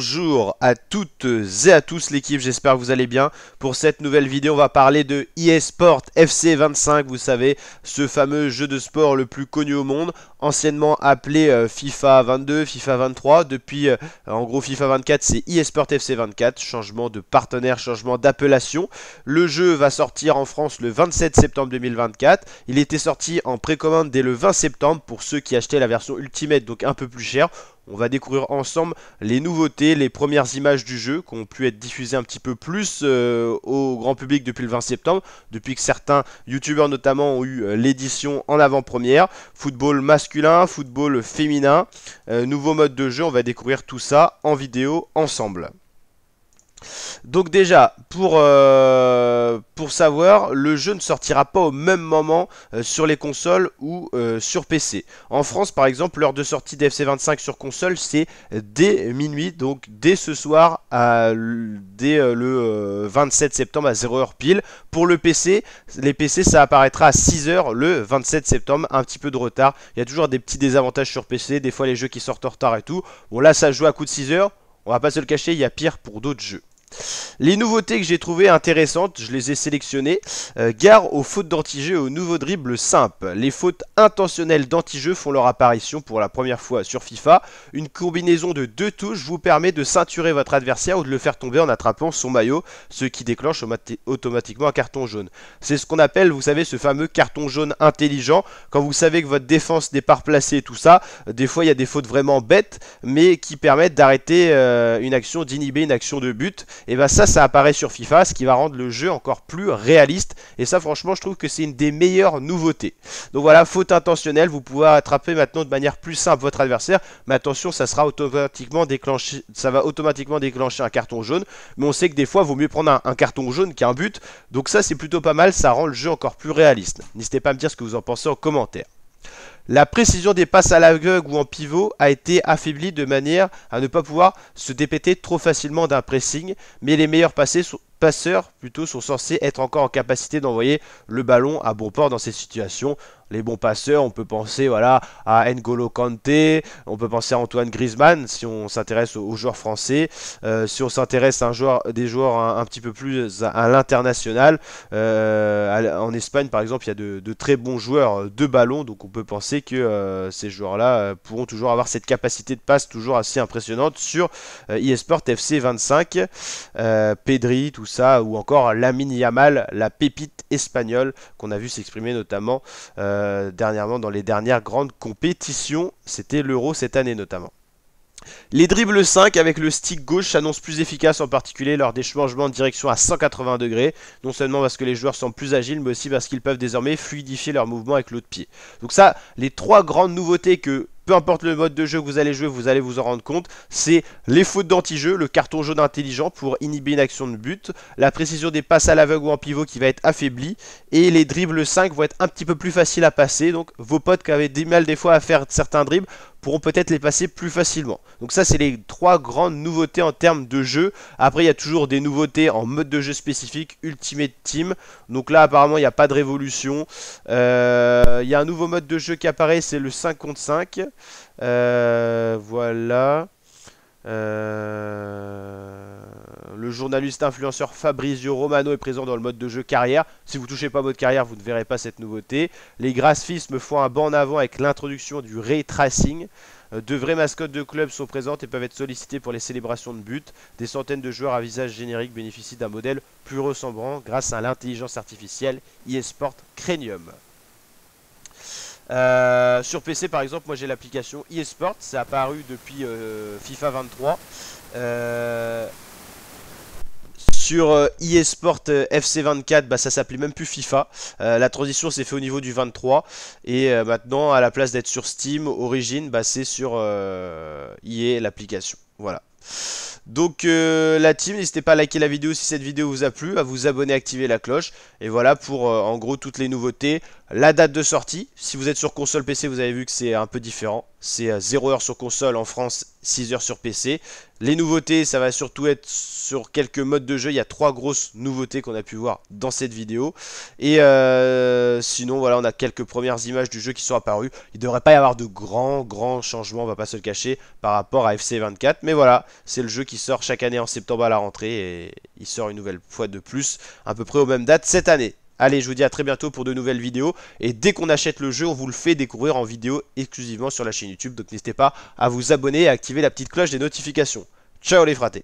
Bonjour à toutes et à tous l'équipe, j'espère que vous allez bien. Pour cette nouvelle vidéo, on va parler de eSport FC 25, vous savez, ce fameux jeu de sport le plus connu au monde, anciennement appelé FIFA 22, FIFA 23. Depuis, en gros, FIFA 24, c'est eSport FC 24, changement de partenaire, changement d'appellation. Le jeu va sortir en France le 27 septembre 2024. Il était sorti en précommande dès le 20 septembre pour ceux qui achetaient la version Ultimate, donc un peu plus cher. On va découvrir ensemble les nouveautés, les premières images du jeu qui ont pu être diffusées un petit peu plus au grand public depuis le 20 septembre, depuis que certains youtubeurs notamment ont eu l'édition en avant-première. Football masculin, football féminin, nouveau mode de jeu, on va découvrir tout ça en vidéo ensemble. Donc déjà, pour savoir, le jeu ne sortira pas au même moment sur les consoles ou sur PC. En France, par exemple, l'heure de sortie d'FC 25 sur console, c'est dès minuit, donc dès ce soir, dès le 27 septembre à 0h pile. Pour le PC, les PC, ça apparaîtra à 6h le 27 septembre, un petit peu de retard. Il y a toujours des petits désavantages sur PC, des fois les jeux qui sortent en retard et tout. Bon là, ça joue à coup de 6h, on va pas se le cacher, il y a pire pour d'autres jeux. Les nouveautés que j'ai trouvées intéressantes, je les ai sélectionnées. Gare aux fautes d'anti-jeu et aux nouveaux dribbles simples. Les fautes intentionnelles d'anti-jeu font leur apparition pour la première fois sur FIFA. Une combinaison de deux touches vous permet de ceinturer votre adversaire ou de le faire tomber en attrapant son maillot, ce qui déclenche automatiquement un carton jaune. C'est ce qu'on appelle, vous savez, ce fameux carton jaune intelligent. Quand vous savez que votre défense n'est pas replacée et tout ça, des fois il y a des fautes vraiment bêtes, mais qui permettent d'arrêter une action, d'inhiber une action de but. Et bien ça apparaît sur FIFA, ce qui va rendre le jeu encore plus réaliste. Et ça franchement je trouve que c'est une des meilleures nouveautés. Donc voilà, faute intentionnelle, vous pouvez attraper maintenant de manière plus simple votre adversaire. Mais attention, ça va automatiquement déclencher un carton jaune. Mais on sait que des fois il vaut mieux prendre un carton jaune qu'un but. Donc ça c'est plutôt pas mal, ça rend le jeu encore plus réaliste. N'hésitez pas à me dire ce que vous en pensez en commentaire. La précision des passes à l'aveugle ou en pivot a été affaiblie de manière à ne pas pouvoir se dépêter trop facilement d'un pressing, mais les meilleurs passeurs sont censés être encore en capacité d'envoyer le ballon à bon port dans ces situations. Les bons passeurs, on peut penser voilà, à N'Golo Kanté, on peut penser à Antoine Griezmann si on s'intéresse aux joueurs français. Si on s'intéresse à des joueurs un petit peu plus à l'international, en Espagne par exemple, il y a de très bons joueurs de ballon, donc on peut penser que ces joueurs-là pourront toujours avoir cette capacité de passe toujours assez impressionnante sur eSport FC 25. Pedri, tout ça, ou encore Lamine Yamal, la pépite espagnole qu'on a vu s'exprimer notamment dernièrement dans les dernières grandes compétitions, c'était l'Euro cette année notamment. Les dribbles 5 avec le stick gauche s'annoncent plus efficaces, en particulier lors des changements de direction à 180 degrés, non seulement parce que les joueurs sont plus agiles, mais aussi parce qu'ils peuvent désormais fluidifier leur mouvement avec l'autre pied. Donc ça, les trois grandes nouveautés que peu importe le mode de jeu que vous allez jouer, vous allez vous en rendre compte, c'est les fautes d'anti-jeu, le carton jaune intelligent pour inhiber une action de but, la précision des passes à l'aveugle ou en pivot qui va être affaiblie, et les dribbles 5 vont être un petit peu plus faciles à passer, donc vos potes qui avaient du mal des fois à faire certains dribbles pourront peut-être les passer plus facilement. Donc ça c'est les trois grandes nouveautés en termes de jeu. Après il y a toujours des nouveautés en mode de jeu spécifique, Ultimate Team, donc là apparemment il n'y a pas de révolution. Il y a un nouveau mode de jeu qui apparaît, c'est le 5 contre 5. Voilà. Le journaliste influenceur Fabrizio Romano est présent dans le mode de jeu carrière. Si vous ne touchez pas votre carrière, vous ne verrez pas cette nouveauté. Les graphismes font un bond en avant avec l'introduction du ray tracing. De vraies mascottes de clubs sont présentes et peuvent être sollicitées pour les célébrations de buts. Des centaines de joueurs à visage générique bénéficient d'un modèle plus ressemblant grâce à l'intelligence artificielle eSport Cranium. Sur PC par exemple, moi j'ai l'application eSport, c'est apparu depuis FIFA 23. Sur eSport FC 24, bah, ça s'appelait même plus FIFA. La transition s'est faite au niveau du 23. Et maintenant, à la place d'être sur Steam, Origin, bah, c'est sur EA l'application. Voilà. Donc la team, n'hésitez pas à liker la vidéo si cette vidéo vous a plu, à vous abonner, activer la cloche. Et voilà pour en gros toutes les nouveautés. La date de sortie, si vous êtes sur console PC, vous avez vu que c'est un peu différent. c'est 0 heures sur console, en France 6 heures sur PC. Les nouveautés, ça va surtout être sur quelques modes de jeu. Il y a 3 grosses nouveautés qu'on a pu voir dans cette vidéo. Et sinon, voilà, on a quelques premières images du jeu qui sont apparues. Il ne devrait pas y avoir de grands changements, on va pas se le cacher, par rapport à FC24. Mais voilà, c'est le jeu qui sort chaque année en septembre à la rentrée. Et il sort une nouvelle fois de plus, à peu près aux mêmes dates cette année. Allez, je vous dis à très bientôt pour de nouvelles vidéos. Et dès qu'on achète le jeu, on vous le fait découvrir en vidéo exclusivement sur la chaîne YouTube. Donc n'hésitez pas à vous abonner et à activer la petite cloche des notifications. Ciao les fratés!